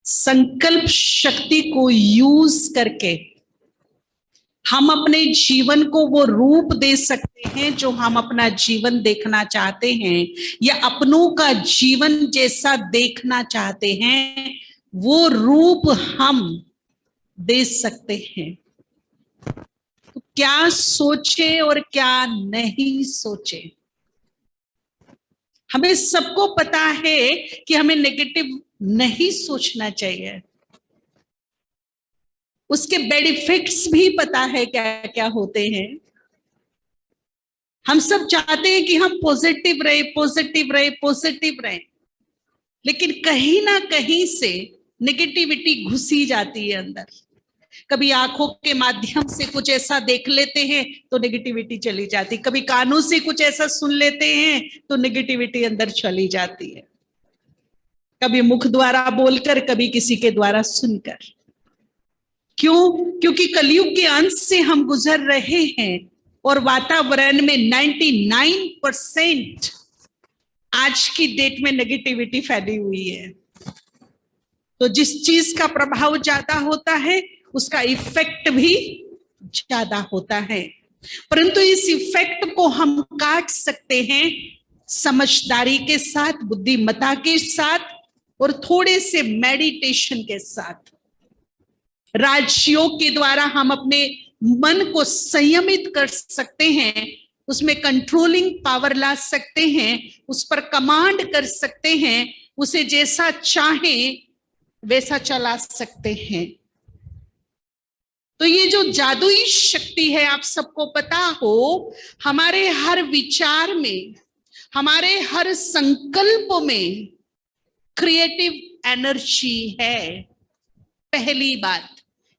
संकल्प शक्ति को यूज करके हम अपने जीवन को वो रूप दे सकते हैं जो हम अपना जीवन देखना चाहते हैं, या अपनों का जीवन जैसा देखना चाहते हैं वो रूप हम दे सकते हैं। तो क्या सोचे और क्या नहीं सोचे, हमें सबको पता है कि हमें नेगेटिव नहीं सोचना चाहिए। उसके बैड इफेक्ट्स भी पता है क्या क्या होते हैं। हम सब चाहते हैं कि हम पॉजिटिव रहे, पॉजिटिव रहे, पॉजिटिव रहे, लेकिन कहीं ना कहीं से नेगेटिविटी घुसी जाती है अंदर। कभी आंखों के माध्यम से कुछ ऐसा देख लेते हैं तो नेगेटिविटी चली जाती, कभी कानों से कुछ ऐसा सुन लेते हैं तो नेगेटिविटी अंदर चली जाती है, कभी मुख द्वारा बोलकर, कभी किसी के द्वारा सुनकर। क्यों? क्योंकि कलयुग के अंत से हम गुजर रहे हैं और वातावरण में 99% आज की डेट में नेगेटिविटी फैली हुई है। तो जिस चीज का प्रभाव ज्यादा होता है उसका इफेक्ट भी ज्यादा होता है, परंतु इस इफेक्ट को हम काट सकते हैं समझदारी के साथ, बुद्धिमत्ता के साथ और थोड़े से मेडिटेशन के साथ। राजयोग के द्वारा हम अपने मन को संयमित कर सकते हैं, उसमें कंट्रोलिंग पावर ला सकते हैं, उस पर कमांड कर सकते हैं, उसे जैसा चाहें वैसा चला सकते हैं। तो ये जो जादुई शक्ति है, आप सबको पता हो, हमारे हर विचार में, हमारे हर संकल्प में क्रिएटिव एनर्जी है। पहली बात,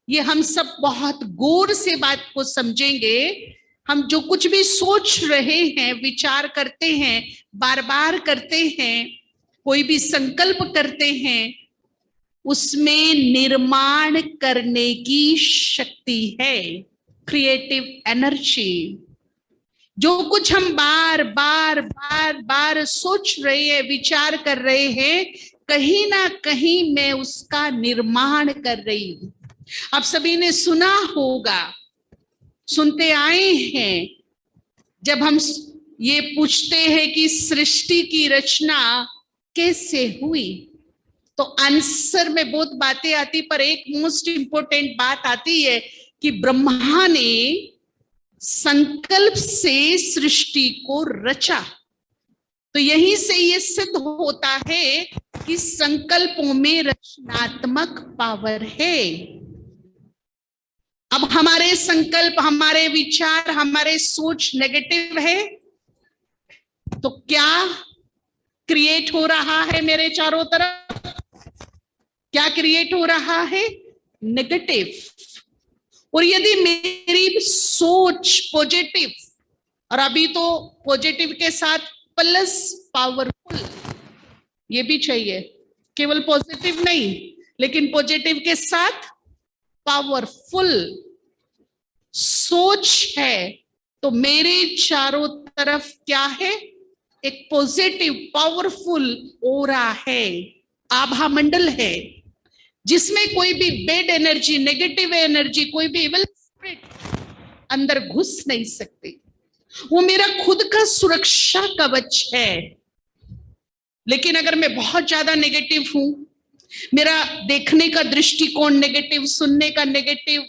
ये हम सब बहुत गौर से बात को समझेंगे। हम जो कुछ भी सोच रहे हैं, विचार करते हैं, बार बार करते हैं, कोई भी संकल्प करते हैं, उसमें निर्माण करने की शक्ति है, क्रिएटिव एनर्जी। जो कुछ हम बार बार बार बार सोच रहे हैं, विचार कर रहे हैं, कहीं ना कहीं मैं उसका निर्माण कर रही हूं। आप सभी ने सुना होगा, सुनते आए हैं, जब हम ये पूछते हैं कि सृष्टि की रचना कैसे हुई, तो आंसर में बहुत बातें आती, पर एक मोस्ट इंपोर्टेंट बात आती है कि ब्रह्मा ने संकल्प से सृष्टि को रचा। तो यहीं से ये सिद्ध होता है कि संकल्पों में रचनात्मक पावर है। अब हमारे संकल्प, हमारे विचार, हमारे सोच नेगेटिव है तो क्या क्रिएट हो रहा है मेरे चारों तरफ? क्या क्रिएट हो रहा है? नेगेटिव। और यदि मेरी सोच पॉजिटिव, और अभी तो पॉजिटिव के साथ प्लस पावरफुल, ये भी चाहिए, केवल पॉजिटिव नहीं, लेकिन पॉजिटिव के साथ पावरफुल सोच है, तो मेरे चारों तरफ क्या है? एक पॉजिटिव पावरफुल ऑरा है, आभा मंडल है, जिसमें कोई भी बैड एनर्जी, नेगेटिव एनर्जी, कोई भी इविल स्पिरिट अंदर घुस नहीं सकती। वो मेरा खुद का सुरक्षा कवच है। लेकिन अगर मैं बहुत ज्यादा नेगेटिव हूं, मेरा देखने का दृष्टिकोण नेगेटिव, सुनने का नेगेटिव,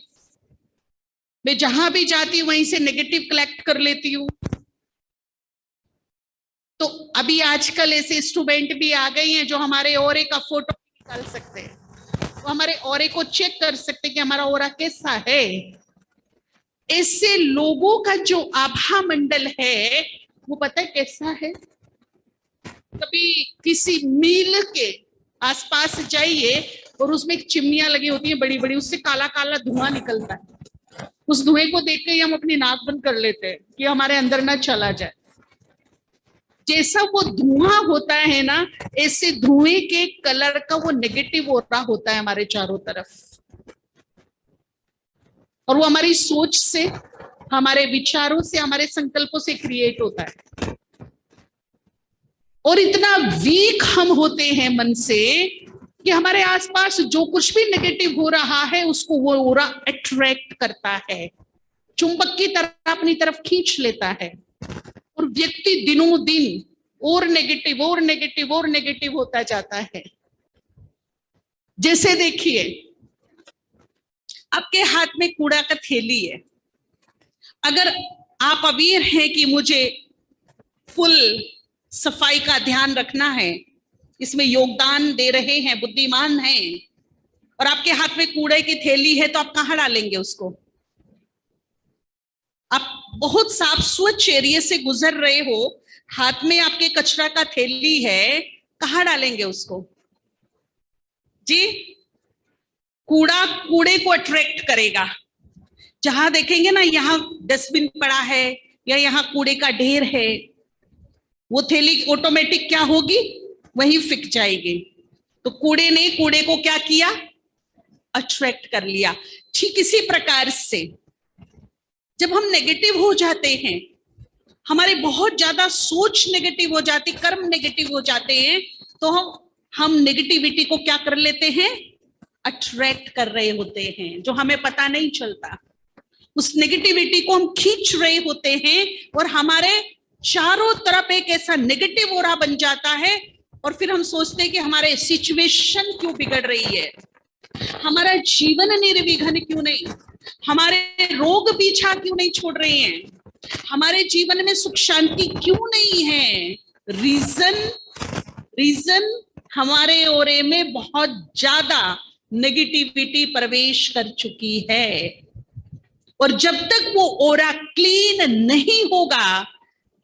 मैं जहां भी जाती हूं वहीं से नेगेटिव कलेक्ट कर लेती हूं। तो अभी आजकल ऐसे स्टूडेंट भी आ गए हैं जो हमारे ऑरे का फोटो निकाल सकते हैं, वो हमारे ऑरे को चेक कर सकते हैं कि हमारा ऑरा कैसा है। ऐसे लोगों का जो आभा मंडल है वो पता है कैसा है? कभी किसी मील के आसपास जाइए और उसमें एक चिमनियां लगी होती हैं बड़ी बड़ी, उससे काला काला धुआं निकलता है। उस धुएं को देख के ही हम अपनी नाक बंद कर लेते हैं कि हमारे अंदर ना चला जाए। जैसा वो धुआं होता है ना, ऐसे धुएं के कलर का वो नेगेटिव ऑरा होता है हमारे चारों तरफ, और वो हमारी सोच से, हमारे विचारों से, हमारे संकल्पों से क्रिएट होता है। और इतना वीक हम होते हैं मन से कि हमारे आसपास जो कुछ भी नेगेटिव हो रहा है उसको वो ऑरा अट्रैक्ट करता है, चुंबक की तरह अपनी तरफ खींच लेता है, और व्यक्ति दिनों दिन और नेगेटिव और नेगेटिव और नेगेटिव होता जाता है। जैसे देखिए, आपके हाथ में कूड़ा का थैली है, अगर आप अवेयर हैं कि मुझे फुल सफाई का ध्यान रखना है, इसमें योगदान दे रहे हैं, बुद्धिमान हैं, और आपके हाथ में कूड़े की थैली है, तो आप कहां डालेंगे उसको? आप बहुत साफ स्वच्छ एरिया से गुजर रहे हो, हाथ में आपके कचरा का थैली है, कहां डालेंगे उसको जी? कूड़ा कूड़े को अट्रैक्ट करेगा। जहां देखेंगे ना यहाँ डस्टबिन पड़ा है या यहाँ कूड़े का ढेर है, वो थैली ऑटोमेटिक क्या होगी? वहीं फिक जाएगी। तो कूड़े ने कूड़े को क्या किया? अट्रैक्ट कर लिया। ठीक इसी प्रकार से जब हम नेगेटिव हो जाते हैं, हमारे बहुत ज्यादा सोच नेगेटिव हो जाती, कर्म नेगेटिव हो जाते हैं, तो हम नेगेटिविटी को क्या कर लेते हैं? अट्रैक्ट कर रहे होते हैं, जो हमें पता नहीं चलता। उस नेगेटिविटी को हम खींच रहे होते हैं और हमारे चारों तरफ एक ऐसा नेगेटिव ऑरा बन जाता है, और फिर हम सोचते हैं कि हमारे सिचुएशन क्यों बिगड़ रही है, हमारा जीवन निर्विघ्न क्यों नहीं, हमारे रोग पीछा क्यों नहीं छोड़ रहे हैं, हमारे जीवन में सुख शांति क्यों नहीं है। रीजन हमारे ओरे में बहुत ज्यादा नेगेटिविटी प्रवेश कर चुकी है, और जब तक वो ओरा क्लीन नहीं होगा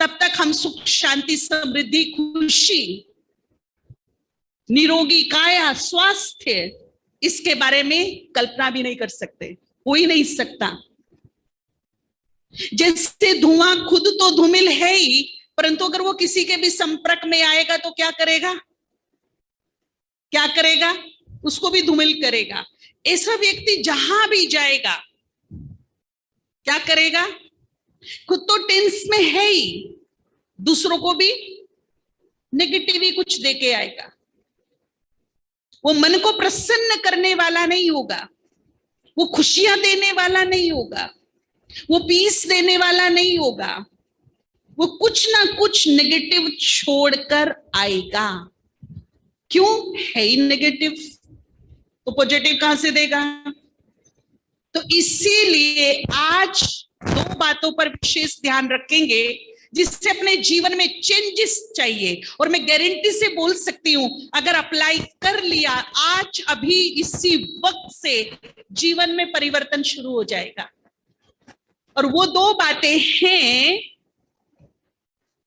तब तक हम सुख शांति समृद्धि खुशी निरोगी काया स्वास्थ्य इसके बारे में कल्पना भी नहीं कर सकते, हो ही नहीं सकता। जैसे धुआं खुद तो धूमिल है ही, परंतु अगर वो किसी के भी संपर्क में आएगा तो क्या करेगा? क्या करेगा? उसको भी धूमिल करेगा। ऐसा व्यक्ति जहां भी जाएगा क्या करेगा? खुद तो टेंस में है ही, दूसरों को भी नेगेटिव ही कुछ देके आएगा। वो मन को प्रसन्न करने वाला नहीं होगा, वो खुशियां देने वाला नहीं होगा, वो पीस देने वाला नहीं होगा, वो कुछ ना कुछ नेगेटिव छोड़कर आएगा। क्यों? है ही नेगेटिव, तो पॉजिटिव कहां से देगा? तो इसीलिए आज दो बातों पर विशेष ध्यान रखेंगे जिससे अपने जीवन में चेंजेस चाहिए, और मैं गारंटी से बोल सकती हूं अगर अप्लाई कर लिया आज अभी इसी वक्त से जीवन में परिवर्तन शुरू हो जाएगा। और वो दो बातें हैं,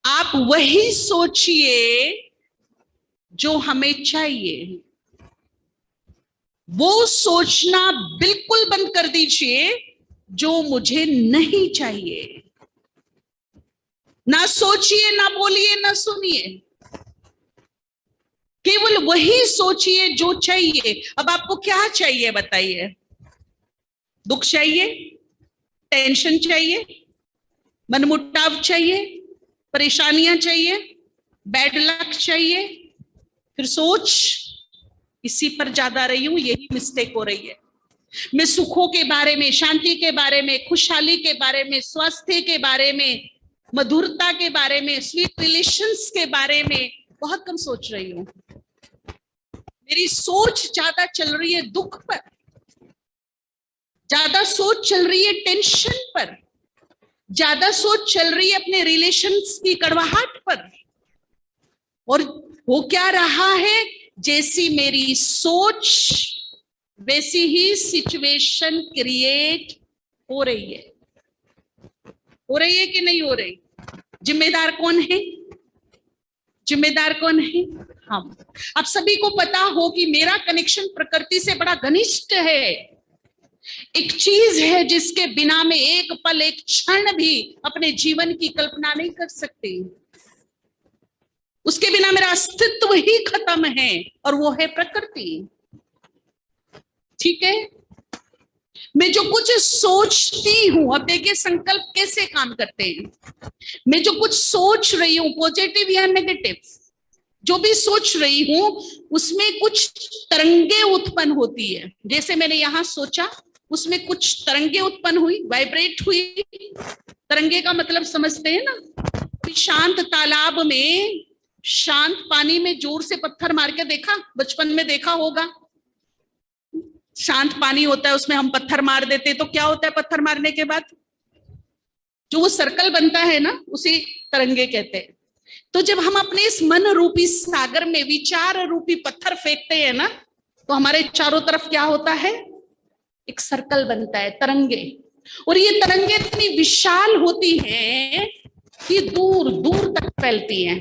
आप वही सोचिए जो हमें चाहिए, वो सोचना बिल्कुल बंद कर दीजिए जो मुझे नहीं चाहिए। ना सोचिए, ना बोलिए, ना सुनिए, केवल वही सोचिए जो चाहिए। अब आपको क्या चाहिए बताइए? दुख चाहिए, टेंशन चाहिए, मनमुटाव चाहिए, परेशानियां चाहिए, बैड लक चाहिए, फिर सोच इसी पर ज्यादा रही हूं, यही मिस्टेक हो रही है। मैं सुखों के बारे में, शांति के बारे में, खुशहाली के बारे में, स्वास्थ्य के बारे में, मधुरता के बारे में, स्वीट रिलेशंस के बारे में बहुत कम सोच रही हूं। मेरी सोच ज्यादा चल रही है दुख पर, ज्यादा सोच चल रही है टेंशन पर, ज्यादा सोच चल रही है अपने रिलेशंस की कड़वाहट पर। और वो क्या रहा है? जैसी मेरी सोच वैसी ही सिचुएशन क्रिएट हो रही है। हो रही है कि नहीं हो रही? जिम्मेदार कौन है? जिम्मेदार कौन है? हम। आप सभी को पता हो कि मेरा कनेक्शन प्रकृति से बड़ा घनिष्ठ है। एक चीज है जिसके बिना मैं एक पल, एक क्षण भी अपने जीवन की कल्पना नहीं कर सकती। उसके बिना मेरा अस्तित्व ही खत्म है, और वो है प्रकृति। ठीक है? मैं जो कुछ सोचती हूं, अब देखिए संकल्प कैसे काम करते हैं। मैं जो कुछ सोच रही हूं, पॉजिटिव या नेगेटिव, जो भी सोच रही हूं उसमें कुछ तरंगे उत्पन्न होती है। जैसे मैंने यहां सोचा, उसमें कुछ तरंगे उत्पन्न हुई, वाइब्रेट हुई। तरंगे का मतलब समझते हैं ना? शांत तालाब में, शांत पानी में जोर से पत्थर मार के देखा, बचपन में देखा होगा। शांत पानी होता है, उसमें हम पत्थर मार देते, तो क्या होता है पत्थर मारने के बाद? जो वो सर्कल बनता है ना, उसी तरंगे कहते हैं। तो जब हम अपने इस मन रूपी सागर में विचार रूपी पत्थर फेंकते हैं ना, तो हमारे चारों तरफ क्या होता है? एक सर्कल बनता है, तरंगे। और ये तरंगे इतनी विशाल होती हैं कि दूर दूर तक फैलती हैं,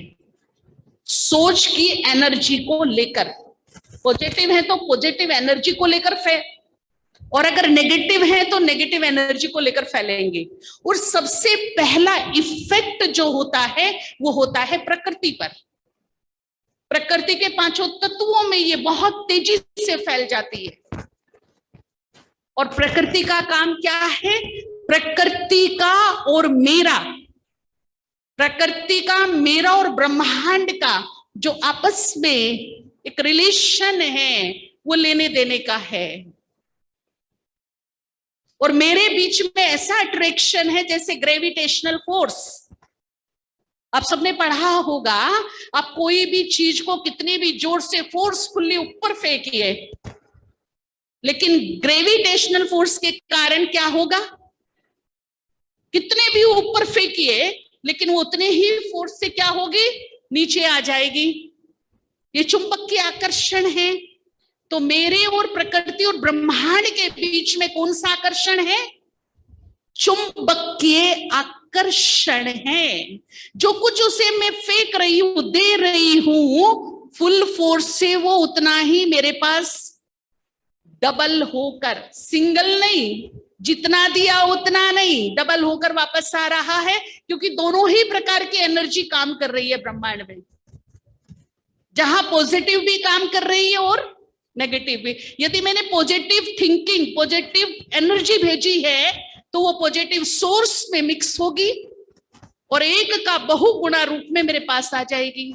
सोच की एनर्जी को लेकर। पॉजिटिव है तो पॉजिटिव एनर्जी को लेकर और अगर नेगेटिव है तो नेगेटिव एनर्जी को लेकर फैलेंगे। और सबसे पहला इफेक्ट जो होता है वो होता है प्रकृति पर। प्रकृति के पांचों तत्वों में ये बहुत तेजी से फैल जाती है। और प्रकृति का काम क्या है? प्रकृति का और मेरा, प्रकृति का मेरा और ब्रह्मांड का जो आपस में एक रिलेशन है, वो लेने देने का है। और मेरे बीच में ऐसा अट्रैक्शन है जैसे ग्रेविटेशनल फोर्स। आप सबने पढ़ा होगा, आप कोई भी चीज को कितनी भी जोर से फोर्सफुली ऊपर फेंकिए, लेकिन ग्रेविटेशनल फोर्स के कारण क्या होगा? कितने भी ऊपर फेंकिए, लेकिन वो उतने ही फोर्स से क्या होगी? नीचे आ जाएगी। ये चुंबकीय आकर्षण है। तो मेरे और प्रकृति और ब्रह्मांड के बीच में कौन सा आकर्षण है? चुंबकीय आकर्षण है। जो कुछ उसे मैं फेंक रही हूं, दे रही हूं फुल फोर्स से, वो उतना ही मेरे पास डबल होकर, सिंगल नहीं, जितना दिया उतना नहीं, डबल होकर वापस आ रहा है। क्योंकि दोनों ही प्रकार की एनर्जी काम कर रही है ब्रह्मांड में, जहां पॉजिटिव भी काम कर रही है और नेगेटिव भी। यदि मैंने पॉजिटिव थिंकिंग, पॉजिटिव एनर्जी भेजी है, तो वो पॉजिटिव सोर्स में मिक्स होगी और एक का बहुगुणा रूप में मेरे पास आ जाएगी।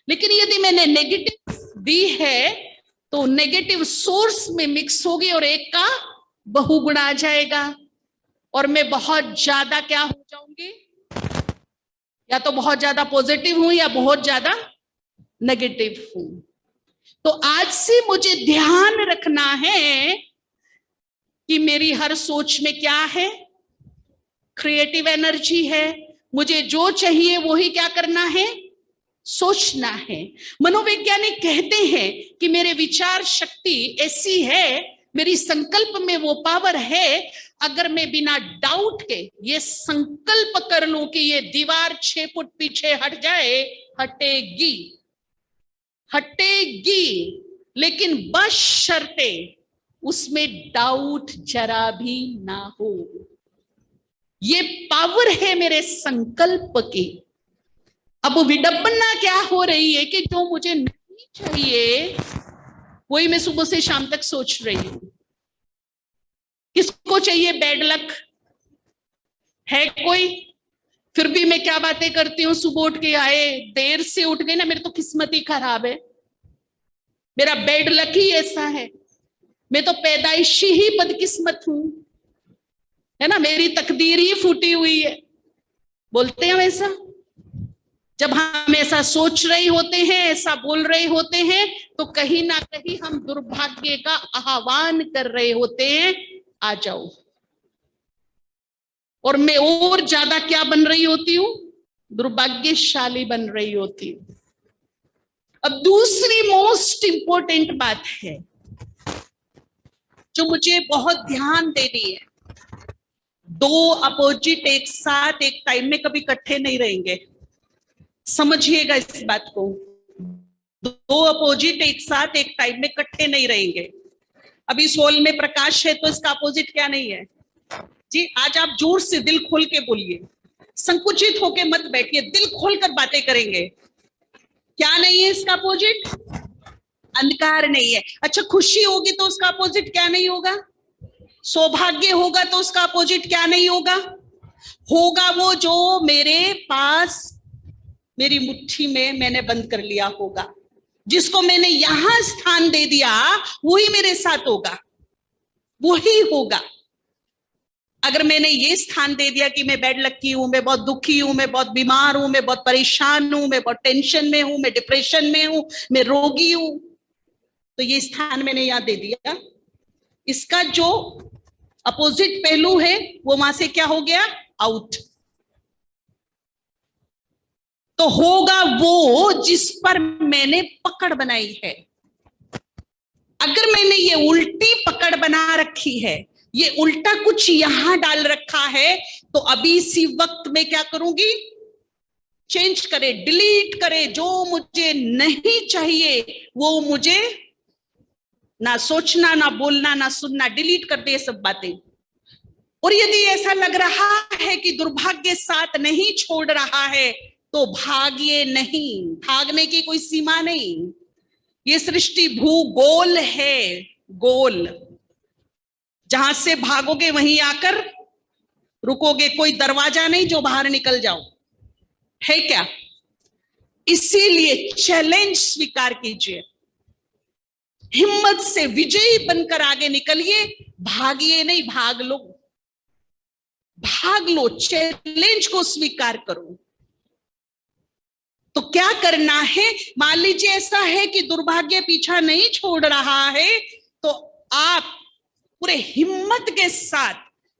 लेकिन यदि मैंने नेगेटिव दी है, तो नेगेटिव सोर्स में मिक्स होगी और एक का बहुगुणा आ जाएगा। और मैं बहुत ज्यादा क्या हो जाऊंगी? या तो बहुत ज्यादा पॉजिटिव हूं या बहुत ज्यादा नेगेटिव हूं। तो आज से मुझे ध्यान रखना है कि मेरी हर सोच में क्या है? क्रिएटिव एनर्जी है। मुझे जो चाहिए वो ही क्या करना है? सोचना है। मनोवैज्ञानिक कहते हैं कि मेरे विचार शक्ति ऐसी है, मेरी संकल्प में वो पावर है, अगर मैं बिना डाउट के ये संकल्प कर लूं कि ये दीवार 6 फुट पीछे हट जाए, हटेगी, हटेगी, लेकिन बशर्ते उसमें डाउट जरा भी ना हो। ये पावर है मेरे संकल्प की। अब विडंबना क्या हो रही है कि जो मुझे नहीं चाहिए वही मैं सुबह से शाम तक सोच रही हूं। किसको चाहिए बैड लक? है कोई? फिर भी मैं क्या बातें करती हूँ, सुबह उठ के आए, देर से उठ गई ना, मेरी तो किस्मत ही खराब है, मेरा बैड लक ही ऐसा है, मैं तो पैदाइशी ही बदकिस्मत हूं, है ना, मेरी तकदीर ही फूटी हुई है। बोलते हैं वैसा। जब हम ऐसा सोच रहे होते हैं, ऐसा बोल रहे होते हैं, तो कहीं ना कहीं हम दुर्भाग्य का आह्वान कर रहे होते हैं, आ जाओ। और मैं और ज्यादा क्या बन रही होती हूँ? दुर्भाग्यशाली बन रही होती हूँ। अब दूसरी मोस्ट इंपॉर्टेंट बात है जो मुझे बहुत ध्यान देनी है। दो अपोजिट एक साथ एक टाइम में कभी इकट्ठे नहीं रहेंगे, समझिएगा इस बात को। दो अपोजिट एक साथ एक टाइम में इकट्ठे नहीं रहेंगे। अभी इस हॉल में प्रकाश है तो इसका अपोजिट क्या नहीं है जी? आज आप जोर से दिल खोल के बोलिए, संकुचित होके मत बैठिए, दिल खोलकर बातें करेंगे। क्या नहीं है इसका अपोजिट? अंधकार नहीं है। अच्छा, खुशी होगी तो उसका अपोजिट क्या नहीं होगा? सौभाग्य होगा तो उसका अपोजिट क्या नहीं होगा? होगा वो जो मेरे पास मेरी मुट्ठी में मैंने बंद कर लिया होगा। जिसको मैंने यहां स्थान दे दिया वही मेरे साथ होगा, वही होगा। अगर मैंने ये स्थान दे दिया कि मैं बैड लकी हूं, मैं बहुत दुखी हूं, मैं बहुत बीमार हूं, मैं बहुत परेशान हूं, मैं बहुत टेंशन में हूं, मैं डिप्रेशन में हूं, मैं रोगी हूं, तो ये स्थान मैंने यहां दे दिया। इसका जो अपोजिट पहलू है वो वहां से क्या हो गया, आउट। तो होगा वो जिस पर मैंने पकड़ बनाई है। अगर मैंने ये उल्टी पकड़ बना रखी है, ये उल्टा कुछ यहां डाल रखा है, तो अभी इसी वक्त में क्या करूंगी, चेंज करे, डिलीट करे। जो मुझे नहीं चाहिए वो मुझे ना सोचना, ना बोलना, ना सुनना, डिलीट कर दे सब बातें। और यदि ऐसा लग रहा है कि दुर्भाग्य साथ नहीं छोड़ रहा है, तो भागिए नहीं, भागने की कोई सीमा नहीं। ये सृष्टि भूगोल है, गोल। जहां से भागोगे वहीं आकर रुकोगे, कोई दरवाजा नहीं जो बाहर निकल जाओ, है क्या? इसीलिए चैलेंज स्वीकार कीजिए, हिम्मत से विजयी बनकर आगे निकलिए, भागिए नहीं, भाग लो, भाग लो, चैलेंज को स्वीकार करो। तो क्या करना है, मान लीजिए ऐसा है कि दुर्भाग्य पीछा नहीं छोड़ रहा है, तो आप पूरे हिम्मत के साथ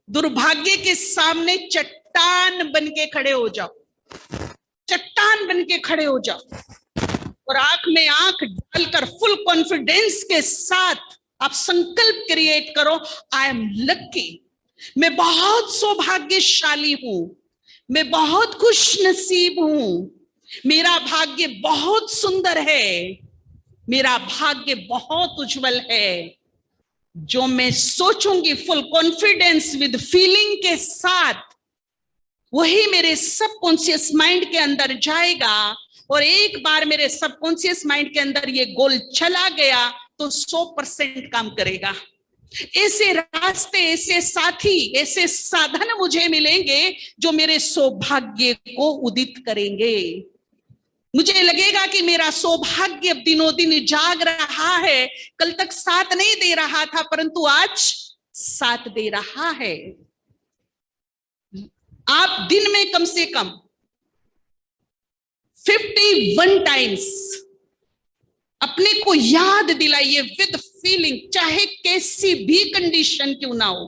दुर्भाग्य के सामने चट्टान बन के खड़े हो जाओ, चट्टान बन के खड़े हो जाओ, और आंख में आंख डालकर फुल कॉन्फिडेंस के साथ आप संकल्प क्रिएट करो, आई एम लकी, मैं बहुत सौभाग्यशाली हूं, मैं बहुत खुश नसीब हूं, मेरा भाग्य बहुत सुंदर है, मेरा भाग्य बहुत उज्जवल है। जो मैं सोचूंगी फुल कॉन्फिडेंस विद फीलिंग के साथ, वही मेरे सबकॉन्शियस माइंड के अंदर जाएगा। और एक बार मेरे सबकॉन्शियस माइंड के अंदर ये गोल चला गया तो 100% काम करेगा। ऐसे रास्ते, ऐसे साथी, ऐसे साधन मुझे मिलेंगे जो मेरे सौभाग्य को उदित करेंगे। मुझे लगेगा कि मेरा सौभाग्य अब दिनों दिन जाग रहा है, कल तक साथ नहीं दे रहा था परंतु आज साथ दे रहा है। आप दिन में कम से कम 51 टाइम्स अपने को याद दिलाइए विद फीलिंग, चाहे कैसी भी कंडीशन क्यों ना हो।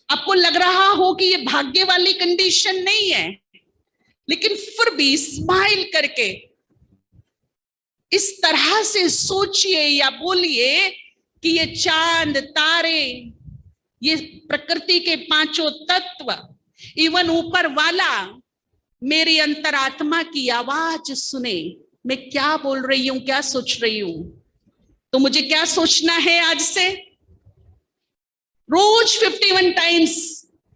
आपको लग रहा हो कि ये भाग्य वाली कंडीशन नहीं है, लेकिन फिर भी स्माइल करके इस तरह से सोचिए या बोलिए कि ये चांद, तारे, ये प्रकृति के पांचों तत्व, इवन ऊपर वाला मेरी अंतरात्मा की आवाज सुने, मैं क्या बोल रही हूं, क्या सोच रही हूं। तो मुझे क्या सोचना है आज से, रोज 51 टाइम्स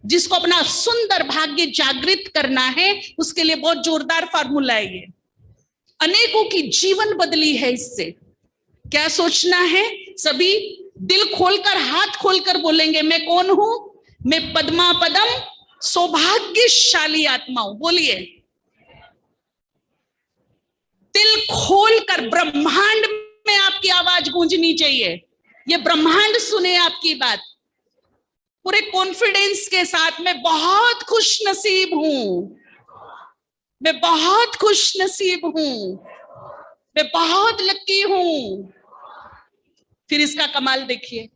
जिसको अपना सुंदर भाग्य जागृत करना है, उसके लिए बहुत जोरदार फार्मूला है ये, अनेकों की जीवन बदली है इससे। क्या सोचना है, सभी दिल खोलकर, हाथ खोलकर बोलेंगे, मैं कौन हूं, मैं पद्मा पदम सौभाग्यशाली आत्मा हूं। बोलिए दिल खोलकर, ब्रह्मांड में आपकी आवाज गूंजनी चाहिए, ये ब्रह्मांड सुने आपकी बात पूरे कॉन्फिडेंस के साथ। मैं बहुत खुश नसीब हूं, मैं बहुत खुश नसीब हूं, मैं बहुत लकी हूं। फिर इसका कमाल देखिए,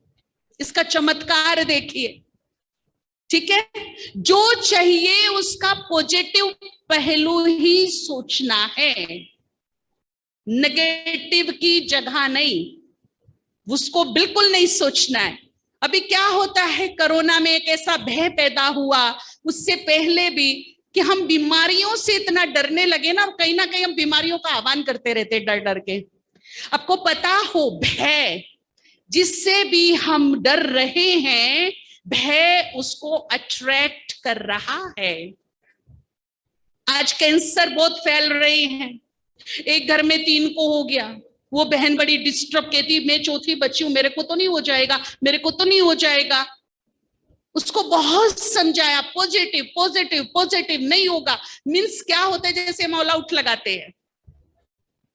इसका चमत्कार देखिए, ठीक है। जो चाहिए उसका पॉजिटिव पहलू ही सोचना है, नेगेटिव की जगह नहीं, उसको बिल्कुल नहीं सोचना है। अभी क्या होता है, कोरोना में एक ऐसा भय पैदा हुआ, उससे पहले भी, कि हम बीमारियों से इतना डरने लगे ना, कहीं ना कहीं हम बीमारियों का आह्वान करते रहते डर डर के। आपको पता हो, भय जिससे भी हम डर रहे हैं, भय उसको अट्रैक्ट कर रहा है। आज कैंसर बहुत फैल रहे हैं, एक घर में 3 को हो गया, वो बहन बड़ी डिस्टर्ब कहती, मैं चौथी बच्ची हूं, मेरे को तो नहीं हो जाएगा, मेरे को तो नहीं हो जाएगा। उसको बहुत समझाया, पॉजिटिव पॉजिटिव पॉजिटिव, नहीं होगा। मीन्स क्या होता है, जैसे हम ऑल आउट लगाते हैं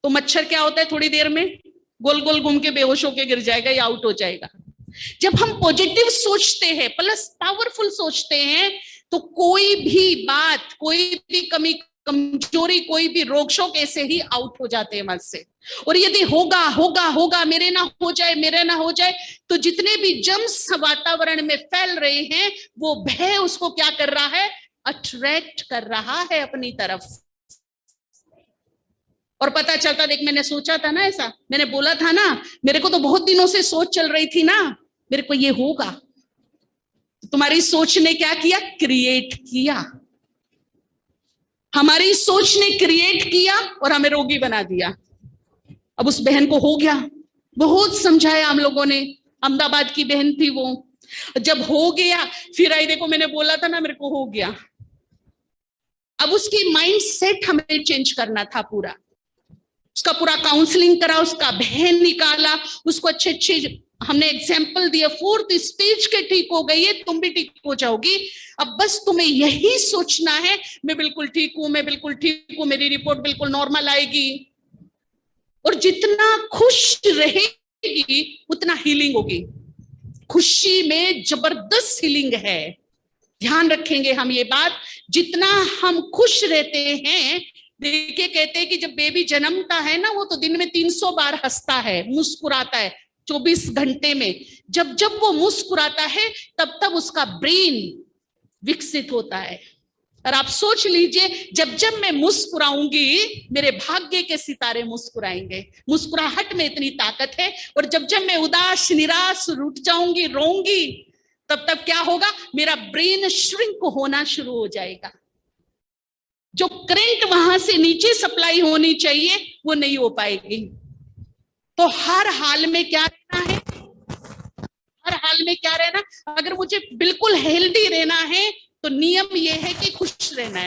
तो मच्छर क्या होता है, थोड़ी देर में गोल गोल घूम के बेहोश होके गिर जाएगा या आउट हो जाएगा। जब हम पॉजिटिव सोचते हैं प्लस पावरफुल सोचते हैं तो कोई भी बात, कोई भी कमी कमजोरी, कोई भी रोग शोक ऐसे ही आउट हो जाते हैं मन से। और यदि होगा होगा होगा, मेरे ना हो जाए, मेरे ना हो जाए, तो जितने भी जम्स वातावरण में फैल रहे हैं वो भय उसको क्या कर रहा है, अट्रैक्ट कर रहा है अपनी तरफ। और पता चलता, देख मैंने सोचा था ना ऐसा, मैंने बोला था ना, मेरे को तो बहुत दिनों से सोच चल रही थी ना, मेरे को ये होगा। तुम्हारी सोच ने क्या किया, क्रिएट किया। हमारी सोच ने क्रिएट किया और हमें रोगी बना दिया। अब उस बहन को हो गया, बहुत समझाया हम लोगों ने, अहमदाबाद की बहन थी वो। जब हो गया फिर आई, देखो मैंने बोला था ना मेरे को हो गया। अब उसकी माइंड सेट हमें चेंज करना था पूरा, उसका पूरा काउंसलिंग करा, उसका बहन निकाला, उसको अच्छे अच्छे हमने एग्जाम्पल दिया। 4th स्टेज के ठीक हो गई है, तुम भी ठीक हो जाओगी। अब बस तुम्हें यही सोचना है, मैं बिल्कुल ठीक हूं, मैं बिल्कुल ठीक हूं, मेरी रिपोर्ट बिल्कुल नॉर्मल आएगी। और जितना खुश रहेगी उतना हीलिंग होगी। खुशी में जबरदस्त हीलिंग है, ध्यान रखेंगे हम ये बात। जितना हम खुश रहते हैं, देखिए कहते हैं कि जब बेबी जन्मता है ना, वो तो दिन में 300 बार हंसता है, मुस्कुराता है 24 घंटे में। जब जब वो मुस्कुराता है तब तब उसका ब्रेन विकसित होता है। और आप सोच लीजिए, जब जब मैं मुस्कुराऊंगी मेरे भाग्य के सितारे मुस्कुराएंगे। मुस्कुराहट में इतनी ताकत है। और जब जब मैं उदास, निराश, रुठ जाऊंगी, रोऊंगी, तब तब क्या होगा, मेरा ब्रेन श्रिंक होना शुरू हो जाएगा। जो करंट वहां से नीचे सप्लाई होनी चाहिए वो नहीं हो पाएगी। तो हर हाल में क्या रहना है, हर हाल में क्या रहना, अगर मुझे बिल्कुल हेल्दी रहना है तो नियम ये है कि खुश रहना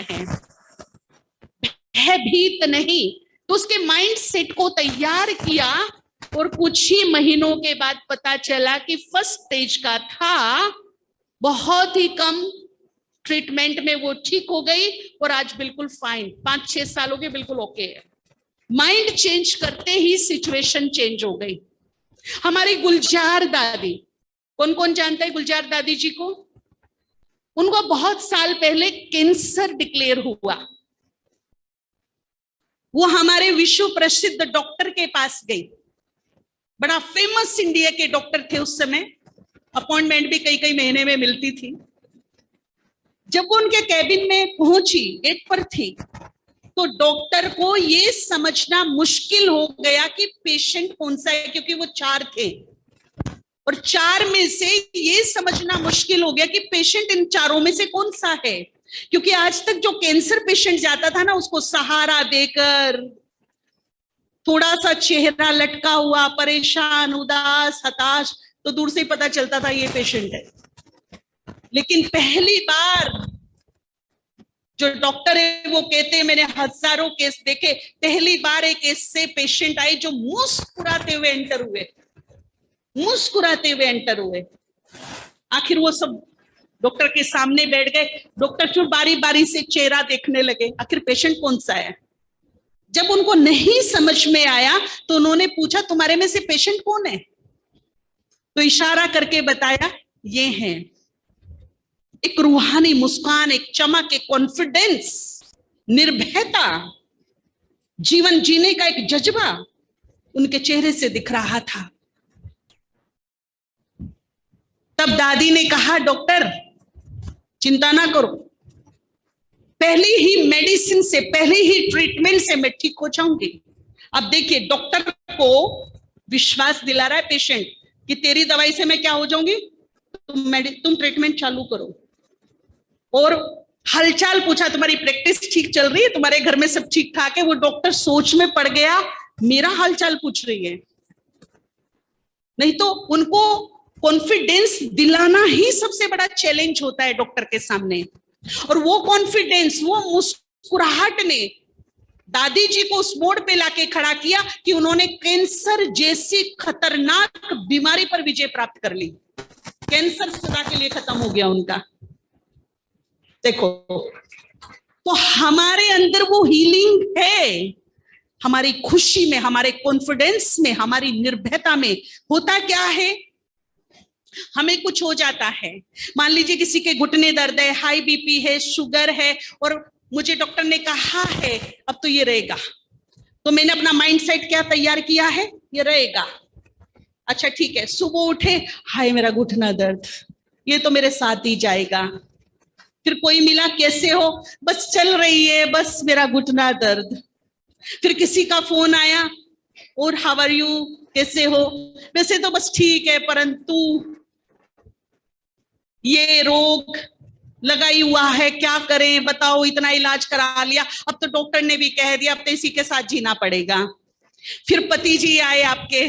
है भीत नहीं। तो उसके माइंड सेट को तैयार किया और कुछ ही महीनों के बाद पता चला कि फर्स्ट स्टेज का था, बहुत ही कम ट्रीटमेंट में वो ठीक हो गई और आज बिल्कुल फाइन, 5-6 सालों के बिल्कुल ओके है। माइंड चेंज करते ही सिचुएशन चेंज हो गई। हमारी गुलजार दादी, कौन कौन जानता है गुलजार दादी जी को? उनको बहुत साल पहले कैंसर डिक्लेयर हुआ। वो हमारे विश्व प्रसिद्ध डॉक्टर के पास गई, बड़ा फेमस इंडिया के डॉक्टर थे उस समय, अपॉइंटमेंट भी कई कई महीने में मिलती थी। जब वो उनके कैबिन में पहुंची, गेट पर थी, तो डॉक्टर को ये समझना मुश्किल हो गया कि पेशेंट कौन सा है, क्योंकि वो 4 थे और 4 में से ये समझना मुश्किल हो गया कि पेशेंट इन 4 में से कौन सा है। क्योंकि आज तक जो कैंसर पेशेंट जाता था ना, उसको सहारा देकर, थोड़ा सा चेहरा लटका हुआ, परेशान, उदास, हताश, तो दूर से ही पता चलता था ये पेशेंट है। लेकिन पहली बार जो डॉक्टर है वो कहते हैं मैंने हजारों केस देखे, पहली बार एक ऐसे पेशेंट आए जो मुस्कुराते हुए एंटर हुए, मुस्कुराते हुए एंटर हुए। आखिर वो सब डॉक्टर के सामने बैठ गए। डॉक्टर फिर बारी बारी से चेहरा देखने लगे, आखिर पेशेंट कौन सा है। जब उनको नहीं समझ में आया तो उन्होंने पूछा तुम्हारे में से पेशेंट कौन है, तो इशारा करके बताया ये हैं। एक रूहानी मुस्कान, एक चमक, एक कॉन्फिडेंस, निर्भयता, जीवन जीने का एक जज्बा उनके चेहरे से दिख रहा था। तब दादी ने कहा डॉक्टर चिंता ना करो, पहले ही मेडिसिन से, पहले ही ट्रीटमेंट से मैं ठीक हो जाऊंगी। अब देखिए डॉक्टर को विश्वास दिला रहा है पेशेंट कि तेरी दवाई से मैं क्या हो जाऊंगी, तुम ट्रीटमेंट चालू करो। और हालचाल पूछा, तुम्हारी प्रैक्टिस ठीक चल रही है, तुम्हारे घर में सब ठीक ठाक है। वो डॉक्टर सोच में पड़ गया, मेरा हालचाल पूछ रही है। नहीं तो उनको कॉन्फिडेंस दिलाना ही सबसे बड़ा चैलेंज होता है डॉक्टर के सामने। और वो कॉन्फिडेंस, वो मुस्कुराहट ने दादी जी को उस मोड़ पे लाके खड़ा किया कि उन्होंने कैंसर जैसी खतरनाक बीमारी पर विजय प्राप्त कर ली। कैंसर सदा के लिए खत्म हो गया उनका। देखो, तो हमारे अंदर वो हीलिंग है, हमारी खुशी में, हमारे कॉन्फिडेंस में, हमारी निर्भयता में। होता क्या है, हमें कुछ हो जाता है, मान लीजिए किसी के घुटने दर्द है, हाई बीपी है, शुगर है, और मुझे डॉक्टर ने कहा है अब तो ये रहेगा, तो मैंने अपना माइंडसेट क्या तैयार किया है, ये रहेगा। अच्छा ठीक है, सुबह उठे, हाय मेरा घुटना दर्द, ये तो मेरे साथ ही जाएगा। फिर कोई मिला, कैसे हो, बस चल रही है, बस मेरा घुटना दर्द। फिर किसी का फोन आया, और हाउ आर यू, कैसे हो, वैसे तो बस ठीक है, परंतु ये रोग लगाई हुआ है, क्या करें बताओ, इतना इलाज करा लिया, अब तो डॉक्टर ने भी कह दिया अब तो इसी के साथ जीना पड़ेगा। फिर पति जी आए आपके,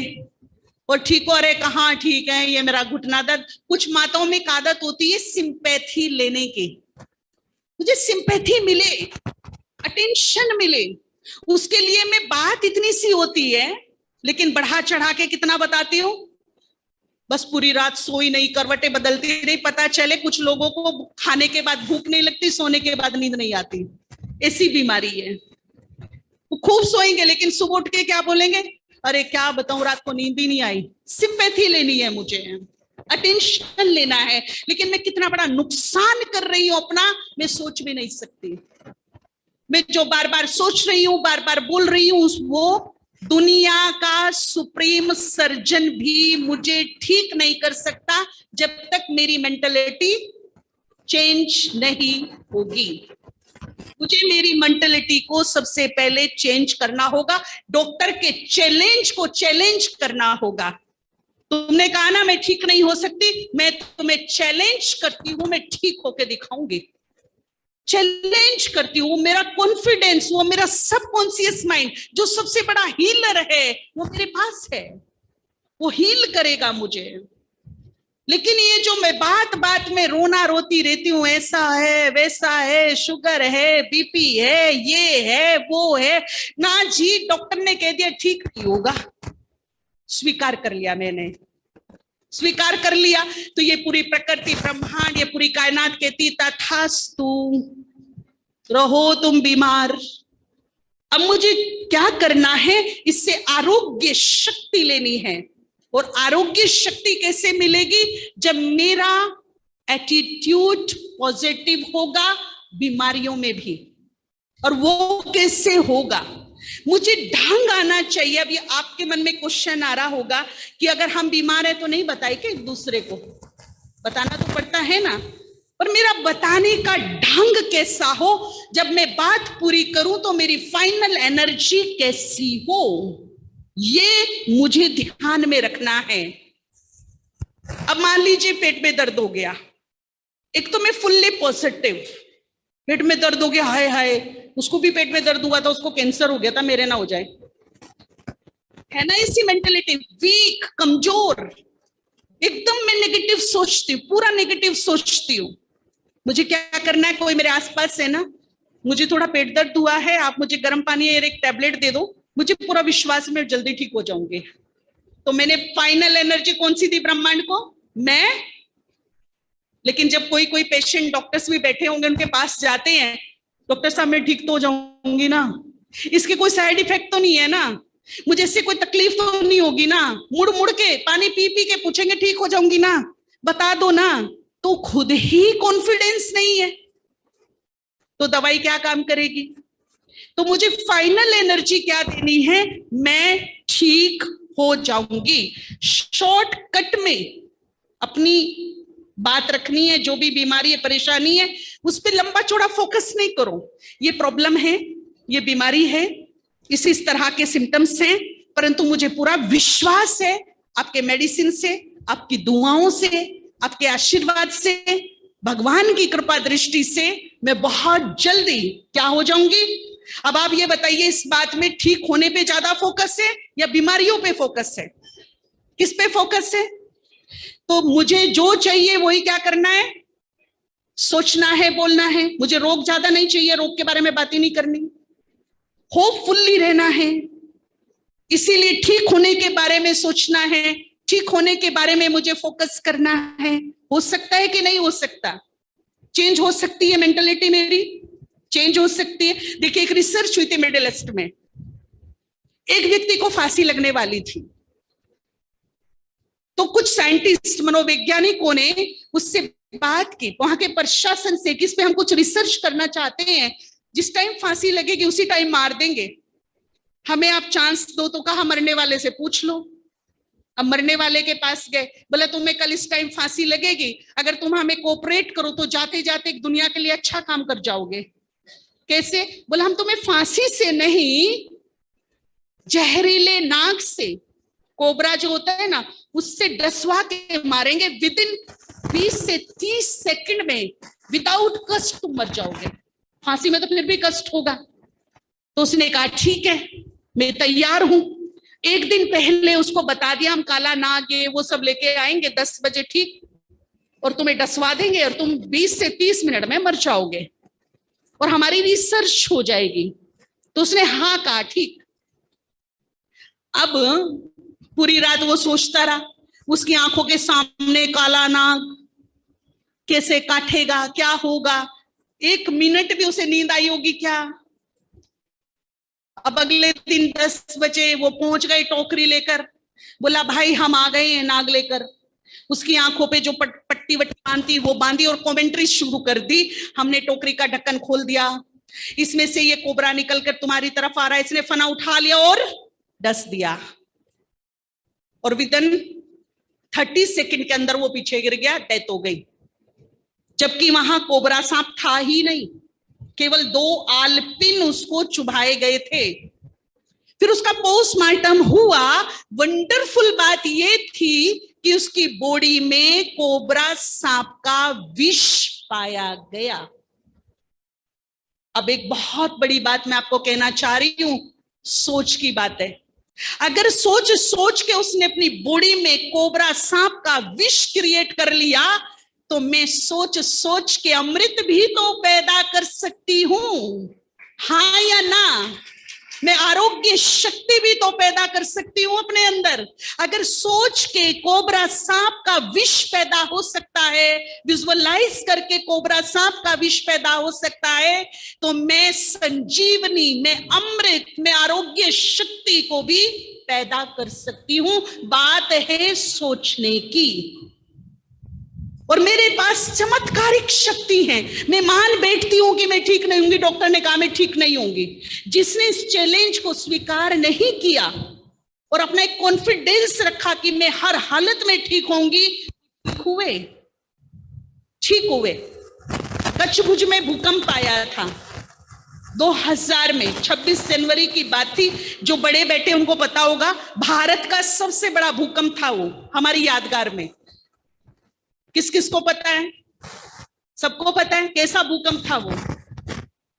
और ठीक हो, अरे कहाँ ठीक है, ये मेरा घुटना दर्द। कुछ माताओं में एक आदत होती है सिंपैथी लेने की, मुझे सिंपैथी मिले, अटेंशन मिले, उसके लिए मैं बात इतनी सी होती है, लेकिन बढ़ा चढ़ा के कितना बताती हूँ, बस पूरी रात सोई नहीं, करवटें बदलती नहीं, पता चले कुछ लोगों को खाने के बाद भूख नहीं लगती, सोने के बाद नींद नहीं आती, ऐसी बीमारी है। वो खूब सोएंगे लेकिन सुबह उठ के क्या बोलेंगे, अरे क्या बताऊं, रात को नींद ही नहीं आई। सिंपैथी लेनी है मुझे, अटेंशन लेना है, लेकिन मैं कितना बड़ा नुकसान कर रही हूं अपना, मैं सोच भी नहीं सकती। मैं जो बार बार सोच रही हूँ, बार बार बोल रही हूँ, वो दुनिया का सुप्रीम सर्जन भी मुझे ठीक नहीं कर सकता जब तक मेरी मेंटलिटी चेंज नहीं होगी। मुझे मेरी मेंटलिटी को सबसे पहले चेंज करना होगा, डॉक्टर के चैलेंज को चैलेंज करना होगा। तुमने कहा ना मैं ठीक नहीं हो सकती, मैं तुम्हें चैलेंज करती हूं, मैं ठीक होके दिखाऊंगी, चैलेंज करती हूँ। मेरा कॉन्फिडेंस, वो मेरा सबकॉन्शियस माइंड जो सबसे बड़ा हीलर है, वो मेरे पास है, वो हील करेगा मुझे। लेकिन ये जो मैं बात बात में रोना रोती रहती हूँ, ऐसा है वैसा है, शुगर है, बीपी है, ये है वो है, ना जी, डॉक्टर ने कह दिया ठीक नहीं होगा, स्वीकार कर लिया, मैंने स्वीकार कर लिया, तो ये पूरी प्रकृति, ब्रह्मांड, ये पूरी कायनात कहती तथास्तु, रहो तुम बीमार। अब मुझे क्या करना है, इससे आरोग्य शक्ति लेनी है। और आरोग्य शक्ति कैसे मिलेगी, जब मेरा एटीट्यूड पॉजिटिव होगा बीमारियों में भी। और वो कैसे होगा, मुझे ढंग आना चाहिए। अभी आपके मन में क्वेश्चन आ रहा होगा कि अगर हम बीमार हैं तो नहीं बताए कि एक दूसरे को, बताना तो पड़ता है ना, पर मेरा बताने का ढंग कैसा हो, जब मैं बात पूरी करूं तो मेरी फाइनल एनर्जी कैसी हो, ये मुझे ध्यान में रखना है। अब मान लीजिए पेट में दर्द हो गया, एक तो मैं फुल्ली पॉजिटिव, पेट में दर्द हो गया, हाय हाय, उसको भी पेट में दर्द हुआ था, उसको कैंसर हो गया था, मेरे ना हो जाए, है ना ऐसी मेंटेलिटी, वीक, कमजोर, एकदम मैं नेगेटिव सोचती हूँ, पूरा नेगेटिव सोचती हूँ। मुझे क्या करना है, कोई मेरे आसपास है ना, मुझे थोड़ा पेट दर्द हुआ है, आप मुझे गर्म पानी और एक टैबलेट दे दो, मुझे पूरा विश्वास में जल्दी ठीक हो जाऊंगी। तो मैंने फाइनल एनर्जी कौन सी दी ब्रह्मांड को, मैं। लेकिन जब कोई कोई पेशेंट, डॉक्टर्स भी बैठे होंगे, उनके पास जाते हैं, डॉक्टर साहब मैं ठीक तो हो जाऊंगी ना, इसके कोई साइड इफेक्ट तो नहीं है ना, मुझे इससे कोई तकलीफ तो नहीं होगी ना, मुड़ मुड़ के पानी पी पी के पूछेंगे ठीक हो जाऊंगी ना, बता दो ना, तो खुद ही कॉन्फिडेंस नहीं है, तो दवाई क्या काम करेगी। तो मुझे फाइनल एनर्जी क्या देनी है, मैं ठीक हो जाऊंगी। शॉर्टकट में अपनी बात रखनी है, जो भी बीमारी है, परेशानी है, उस पर लंबा चौड़ा फोकस नहीं करो, ये प्रॉब्लम है, ये बीमारी है, इस तरह के सिम्टम्स हैं, परंतु मुझे पूरा विश्वास है आपके मेडिसिन से, आपकी दुआओं से, आपके आशीर्वाद से, भगवान की कृपा दृष्टि से मैं बहुत जल्दी क्या हो जाऊंगी। अब आप ये बताइए, इस बात में ठीक होने पे ज्यादा फोकस है या बीमारियों पे फोकस है, किस पे फोकस है। तो मुझे जो चाहिए वही क्या करना है, सोचना है, बोलना है। मुझे रोग ज्यादा नहीं चाहिए, रोग के बारे में बात ही नहीं करनी, होपफुली रहना है, इसीलिए ठीक होने के बारे में सोचना है, ठीक होने के बारे में मुझे फोकस करना है। हो सकता है कि नहीं हो सकता? चेंज हो सकती है मेंटालिटी मेरी, चेंज हो सकती है। देखिए एक रिसर्च हुई थी मिडिल ईस्ट में, एक व्यक्ति को फांसी लगने वाली थी, तो कुछ साइंटिस्ट मनोवैज्ञानिकों ने उससे बात की, वहां के प्रशासन से, कि इस पे हम कुछ रिसर्च करना चाहते हैं, जिस टाइम फांसी लगेगी उसी टाइम मार देंगे, हमें आप चांस दो। तो कहा मरने वाले से पूछ लो। अब मरने वाले के पास गए, बोला तुम्हें कल इस टाइम फांसी लगेगी, अगर तुम हमें कोऑपरेट करो तो जाते जाते एक दुनिया के लिए अच्छा काम कर जाओगे। कैसे? बोला हम तुम्हें फांसी से नहीं, जहरीले नाग से, कोबरा जो होता है ना, उससे डसवा के मारेंगे। विद इन 20 से 30 सेकंड में विदाउट कष्ट तुम मर जाओगे। फांसी में तो फिर भी कष्ट होगा। तो उसने कहा ठीक है मैं तैयार हूं। एक दिन पहले उसको बता दिया हम काला नाग ये वो सब लेके आएंगे 10 बजे ठीक, और तुम्हें डसवा देंगे और तुम 20 से 30 मिनट में मर जाओगे और हमारी रिसर्च हो जाएगी। तो उसने हाँ कहा ठीक। अब पूरी रात वो सोचता रहा, उसकी आंखों के सामने काला नाग कैसे काटेगा, क्या होगा, एक मिनट भी उसे नींद आई होगी क्या। अब अगले दिन 10 बजे वो पहुंच गए टोकरी लेकर, बोला भाई हम आ गए हैं नाग लेकर। उसकी आंखों पे जो पट्टी वट्टी बांधी वो बांधी और कमेंट्री शुरू कर दी। हमने टोकरी का ढक्कन खोल दिया, इसमें से ये कोबरा निकलकर तुम्हारी तरफ आ रहा है, इसने फना उठा लिया और डस दिया, और विदिन 30 सेकंड के अंदर वो पीछे गिर गया, डेथ हो गई। जबकि वहां कोबरा सांप था ही नहीं, केवल 2 आलपिन उसको चुभाए गए थे। फिर उसका पोस्टमार्टम हुआ। वंडरफुल बात ये थी कि उसकी बॉडी में कोबरा सांप का विष पाया गया। अब एक बहुत बड़ी बात मैं आपको कहना चाह रही हूं, सोच की बात है। अगर सोच सोच के उसने अपनी बॉडी में कोबरा सांप का विष क्रिएट कर लिया, तो मैं सोच सोच के अमृत भी तो पैदा कर सकती हूं, हाँ या ना? मैं आरोग्य शक्ति भी तो पैदा कर सकती हूं अपने अंदर। अगर सोच के कोबरा सांप का विष पैदा हो सकता है, विजुअलाइज करके कोबरा सांप का विष पैदा हो सकता है, तो मैं संजीवनी, मैं अमृत, मैं आरोग्य शक्ति को भी पैदा कर सकती हूं। बात है सोचने की। और मेरे पास चमत्कारिक शक्ति है। मैं मान बैठती हूं कि मैं ठीक नहीं होंगी, डॉक्टर ने कहा मैं ठीक नहीं होंगी। जिसने इस चैलेंज को स्वीकार नहीं किया और अपना एक कॉन्फिडेंस रखा कि मैं हर हालत में ठीक होंगी, ठीक हुए। कच्छ-भुज में भूकंप आया था 2000 में, 26 जनवरी की बात थी। जो बड़े बैठे उनको पता होगा, भारत का सबसे बड़ा भूकंप था वो, हमारी यादगार में। किस किस को पता है? सबको पता है कैसा भूकंप था वो।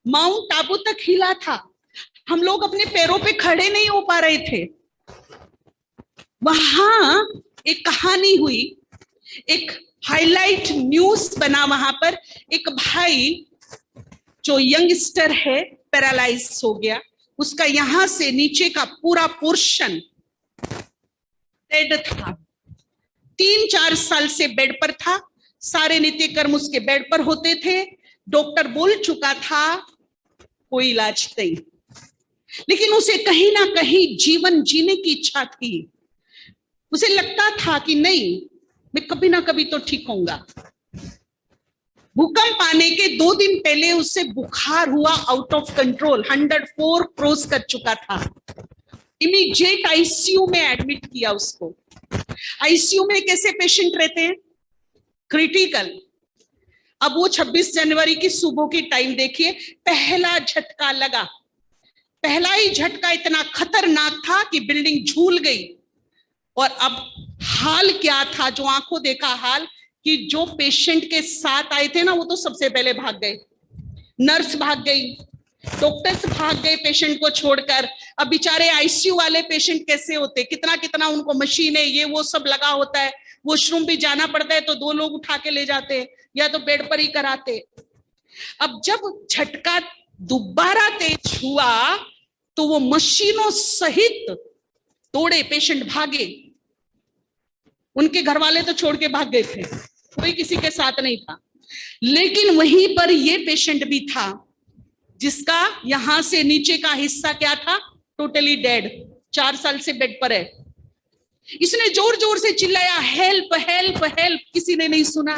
माउंट आबू तक हिला था, हम लोग अपने पैरों पे खड़े नहीं हो पा रहे थे। वहां एक कहानी हुई, एक हाईलाइट न्यूज बना वहां पर। एक भाई जो यंगस्टर है पैरालाइज हो गया, उसका यहां से नीचे का पूरा पोर्शन डेड था। 3-4 साल से बेड पर था, सारे नित्य कर्म उसके बेड पर होते थे। डॉक्टर बोल चुका था कोई इलाज नहीं, लेकिन उसे कहीं ना कहीं जीवन जीने की इच्छा थी। उसे लगता था कि नहीं, मैं कभी ना कभी तो ठीक होऊंगा। भूकंप आने के 2 दिन पहले उसे बुखार हुआ, आउट ऑफ कंट्रोल, 104 क्रॉस कर चुका था। इमीडिएट आईसीयू में एडमिट किया उसको। आईसीयू में कैसे पेशेंट रहते हैं? क्रिटिकल। अब वो 26 जनवरी की सुबह की टाइम देखिए, पहला झटका लगा। पहला ही झटका इतना खतरनाक था कि बिल्डिंग झूल गई। और अब हाल क्या था, जो आंखों देखा हाल, कि जो पेशेंट के साथ आए थे ना, वो तो सबसे पहले भाग गए। नर्स भाग गई, डॉक्टर्स भाग गए पेशेंट को छोड़कर। अब बेचारे आईसीयू वाले पेशेंट कैसे होते, कितना कितना उनको मशीनें ये वो सब लगा होता है। वॉशरूम भी जाना पड़ता है तो 2 लोग उठा के ले जाते या तो बेड पर ही कराते। अब जब झटका दोबारा तेज हुआ तो वो मशीनों सहित दौड़े, पेशेंट भागे। उनके घर वाले तो छोड़ के भाग गए थे, कोई किसी के साथ नहीं था। लेकिन वहीं पर ये पेशेंट भी था जिसका यहां से नीचे का हिस्सा क्या था, टोटली डेड, 4 साल से बेड पर है। इसने जोर जोर से चिल्लाया, हेल्प हेल्प हेल्प, किसी ने नहीं सुना।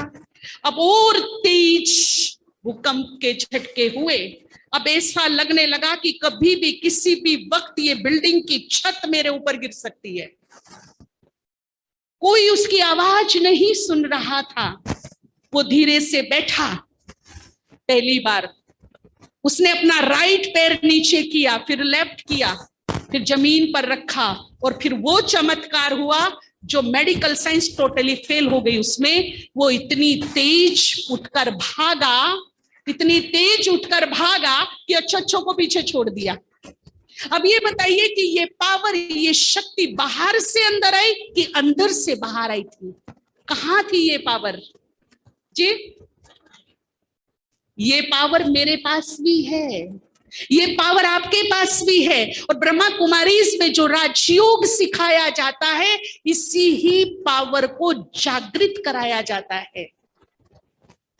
अब और तेज भूकंप के झटके हुए। अब ऐसा लगने लगा कि कभी भी किसी भी वक्त ये बिल्डिंग की छत मेरे ऊपर गिर सकती है। कोई उसकी आवाज नहीं सुन रहा था। वो धीरे से बैठा। पहली बार उसने अपना राइट पैर नीचे किया, फिर लेफ्ट किया, फिर जमीन पर रखा, और फिर वो चमत्कार हुआ जो मेडिकल साइंस टोटली फेल हो गई उसमें। वो इतनी तेज उठकर भागा, इतनी तेज उठकर भागा कि अच्छों को पीछे छोड़ दिया। अब ये बताइए कि ये पावर, ये शक्ति बाहर से अंदर आई कि अंदर से बाहर आई थी? कहां थी ये पावर जी? ये पावर मेरे पास भी है, ये पावर आपके पास भी है। और ब्रह्मा कुमारीज में जो राजयोग सिखाया जाता है, इसी ही पावर को जागृत कराया जाता है।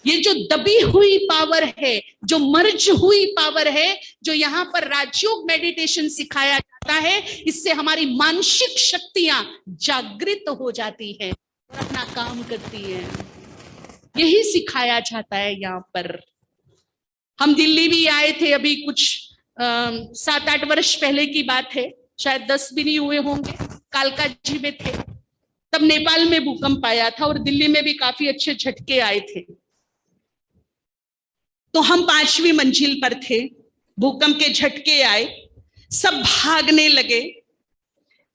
ये जो दबी हुई पावर है, जो मर्ज हुई पावर है, जो यहाँ पर राजयोग मेडिटेशन सिखाया जाता है, इससे हमारी मानसिक शक्तियां जागृत हो जाती है और अपना काम करती है। यही सिखाया जाता है यहाँ पर। हम दिल्ली भी आए थे अभी कुछ 7-8 वर्ष पहले की बात है, शायद 10 भी नहीं हुए होंगे। कालका जी में थे, तब नेपाल में भूकंप आया था और दिल्ली में भी काफी अच्छे झटके आए थे। तो हम 5वीं मंजिल पर थे, भूकंप के झटके आए, सब भागने लगे।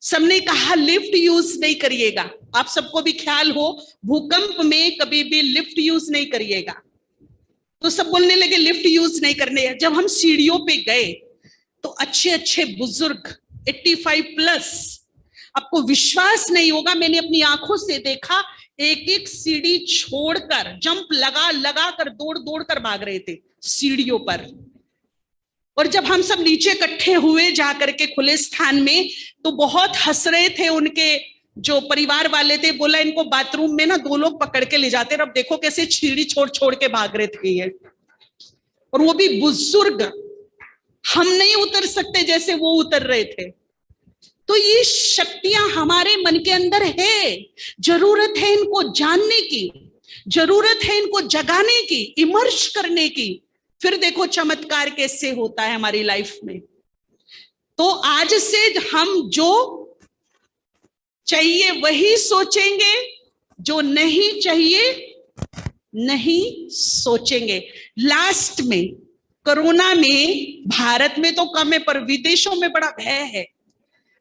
सबने कहा लिफ्ट यूज नहीं करिएगा। आप सबको भी ख्याल हो, भूकंप में कभी भी लिफ्ट यूज नहीं करिएगा। तो सब बोलने लगे लिफ्ट यूज नहीं करने। जब हम सीढ़ियों पे गए तो अच्छे अच्छे बुजुर्ग 85+, आपको विश्वास नहीं होगा, मैंने अपनी आंखों से देखा, एक एक सीढ़ी छोड़कर जंप लगा लगा कर दौड़ दौड़ कर भाग रहे थे सीढ़ियों पर। और जब हम सब नीचे इकट्ठे हुए जाकर के खुले स्थान में, तो बहुत हंस रहे थे उनके जो परिवार वाले थे। बोला इनको बाथरूम में ना 2 लोग पकड़ के ले जाते, अब देखो कैसे सीढ़ी छोड़ छोड़ के भाग रहे थे ये, और वो भी बुजुर्ग। हम नहीं उतर सकते जैसे वो उतर रहे थे। तो ये शक्तियां हमारे मन के अंदर है, जरूरत है इनको जानने की, जरूरत है इनको जगाने की, इमर्ज करने की। फिर देखो चमत्कार कैसे होता है हमारी लाइफ में। तो आज से हम जो चाहिए वही सोचेंगे, जो नहीं चाहिए नहीं सोचेंगे। लास्ट में कोरोना में भारत में तो कम है, पर विदेशों में बड़ा भय है।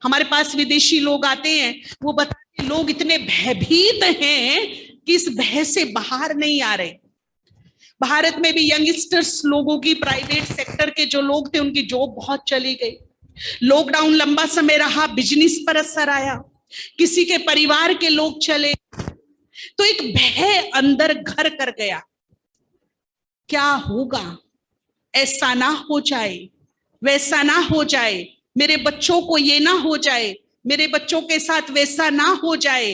हमारे पास विदेशी लोग आते हैं, वो बताते हैं लोग इतने भयभीत हैं कि इस भय से बाहर नहीं आ रहे। भारत में भी यंगस्टर्स लोगों की, प्राइवेट सेक्टर के जो लोग थे उनकी जॉब बहुत चली गई। लॉकडाउन लंबा समय रहा, बिजनेस पर असर आया, किसी के परिवार के लोग चले, तो एक भय अंदर घर कर गया। क्या होगा? ऐसा ना हो जाए, वैसा ना हो जाए, मेरे बच्चों को ये ना हो जाए, मेरे बच्चों के साथ वैसा ना हो जाए।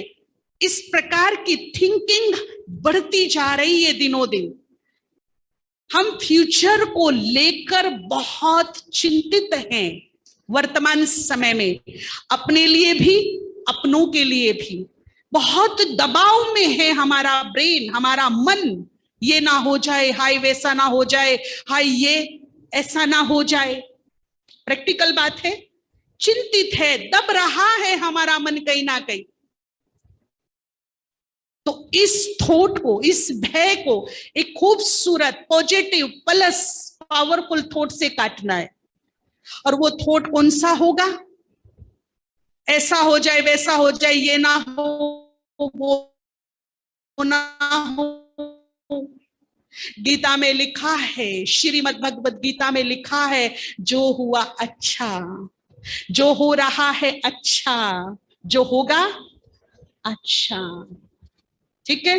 इस प्रकार की थिंकिंग बढ़ती जा रही है दिनों दिन। हम फ्यूचर को लेकर बहुत चिंतित हैं वर्तमान समय में, अपने लिए भी अपनों के लिए भी। बहुत दबाव में है हमारा ब्रेन, हमारा मन। ये ना हो जाए, हाय वैसा ना हो जाए, हाय ये ऐसा ना हो जाए। प्रैक्टिकल बात है, चिंतित है, दब रहा है हमारा मन कहीं ना कहीं। तो इस थॉट को, इस भय को एक खूबसूरत पॉजिटिव प्लस पावरफुल थॉट से काटना है। और वो थॉट कौन सा होगा? ऐसा हो जाए, वैसा हो जाए, ये ना हो, वो ना हो। गीता में लिखा है, श्रीमद् भगवद गीता में लिखा है, जो हुआ अच्छा, जो हो रहा है अच्छा, जो होगा अच्छा। ठीक है?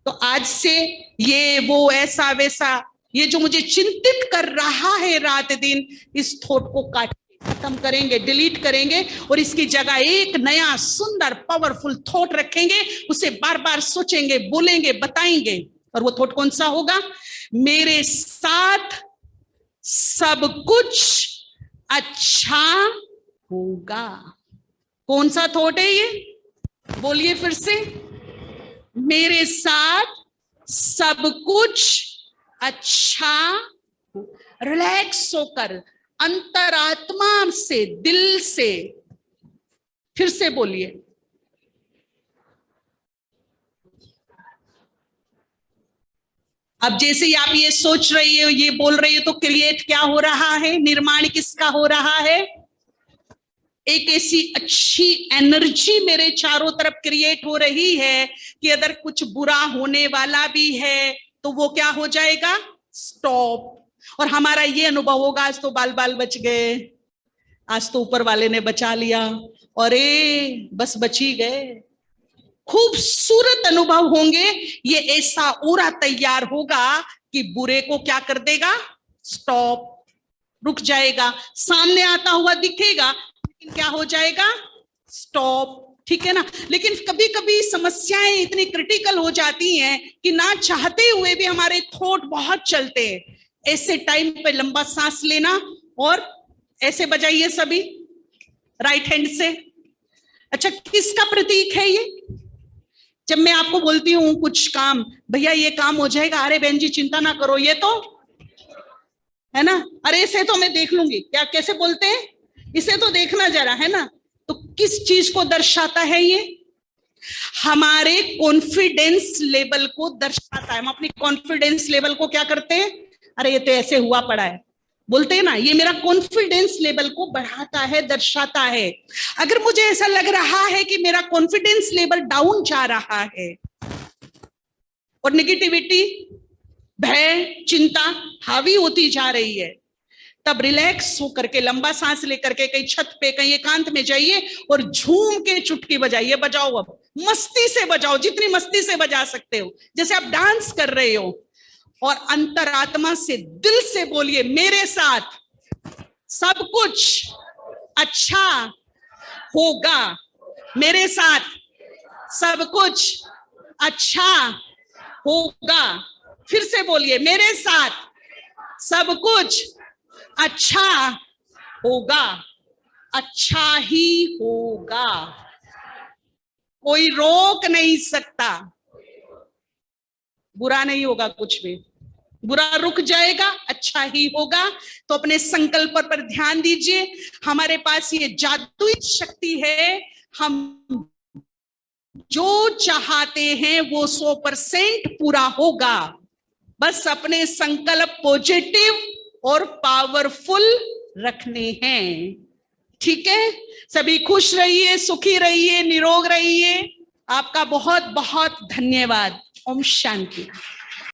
तो आज से ये वो ऐसा वैसा, ये जो मुझे चिंतित कर रहा है रात दिन, इस थॉट को काट, खत्म करेंगे, डिलीट करेंगे और इसकी जगह एक नया सुंदर पावरफुल थॉट रखेंगे, उसे बार बार सोचेंगे, बोलेंगे, बताएंगे। और वो थॉट कौन सा होगा? मेरे साथ सब कुछ अच्छा होगा। कौन सा थॉट है ये? बोलिए फिर से। मेरे साथ सब कुछ अच्छा। रिलैक्स होकर, अंतरात्मा से, दिल से, फिर से बोलिए। अब जैसे ही आप ये सोच रही हो, ये बोल रही हो, तो क्रिएट क्या हो रहा है? निर्माण किसका हो रहा है? एक ऐसी अच्छी एनर्जी मेरे चारों तरफ क्रिएट हो रही है कि अगर कुछ बुरा होने वाला भी है तो वो क्या हो जाएगा? स्टॉप। और हमारा ये अनुभव होगा, आज तो बाल बाल बच गए, आज तो ऊपर वाले ने बचा लिया, और बस बच ही गए। खूबसूरत अनुभव होंगे। ये ऐसा ओरा तैयार होगा कि बुरे को क्या कर देगा? स्टॉप, रुक जाएगा। सामने आता हुआ दिखेगा लेकिन क्या हो जाएगा? स्टॉप। ठीक है ना? लेकिन कभी कभी समस्याएं इतनी क्रिटिकल हो जाती हैं कि ना चाहते हुए भी हमारे थॉट बहुत चलते हैं। ऐसे टाइम पे लंबा सांस लेना और ऐसे बजाइए सभी राइट हैंड से। अच्छा, किसका प्रतीक है ये? जब मैं आपको बोलती हूँ कुछ काम, भैया ये काम हो जाएगा, अरे बहन जी चिंता ना करो, ये तो है ना, अरे इसे तो मैं देख लूंगी, क्या कैसे बोलते हैं, इसे तो देखना जरा, है ना? तो किस चीज को दर्शाता है ये? हमारे कॉन्फिडेंस लेवल को दर्शाता है। हम अपनी कॉन्फिडेंस लेवल को क्या करते हैं? अरे ये तो ऐसे हुआ पड़ा है, बोलते हैं ना, ये मेरा कॉन्फिडेंस लेवल को बढ़ाता है, दर्शाता है। अगर मुझे ऐसा लग रहा है कि मेरा कॉन्फिडेंस लेवल डाउन जा रहा है और नेगेटिविटी, भय, चिंता हावी होती जा रही है, तब रिलैक्स होकर के लंबा सांस लेकर के कहीं छत पे, कहीं एकांत में जाइए और झूम के चुटकी बजाइए। बजाओ, अब मस्ती से बजाओ, जितनी मस्ती से बजा सकते हो, जैसे आप डांस कर रहे हो। और अंतरात्मा से, दिल से बोलिए, मेरे साथ सब कुछ अच्छा होगा। मेरे साथ सब कुछ अच्छा होगा। फिर से बोलिए, मेरे साथ सब कुछ अच्छा होगा। अच्छा ही होगा, कोई रोक नहीं सकता। बुरा नहीं होगा कुछ भी, बुरा रुक जाएगा, अच्छा ही होगा। तो अपने संकल्प पर ध्यान दीजिए। हमारे पास ये जादुई शक्ति है, हम जो चाहते हैं वो 100% पूरा होगा। बस अपने संकल्प पॉजिटिव और पावरफुल रखने हैं। ठीक है? सभी खुश रहिए, सुखी रहिए, निरोग रहिए। आपका बहुत बहुत धन्यवाद। ओम शांति।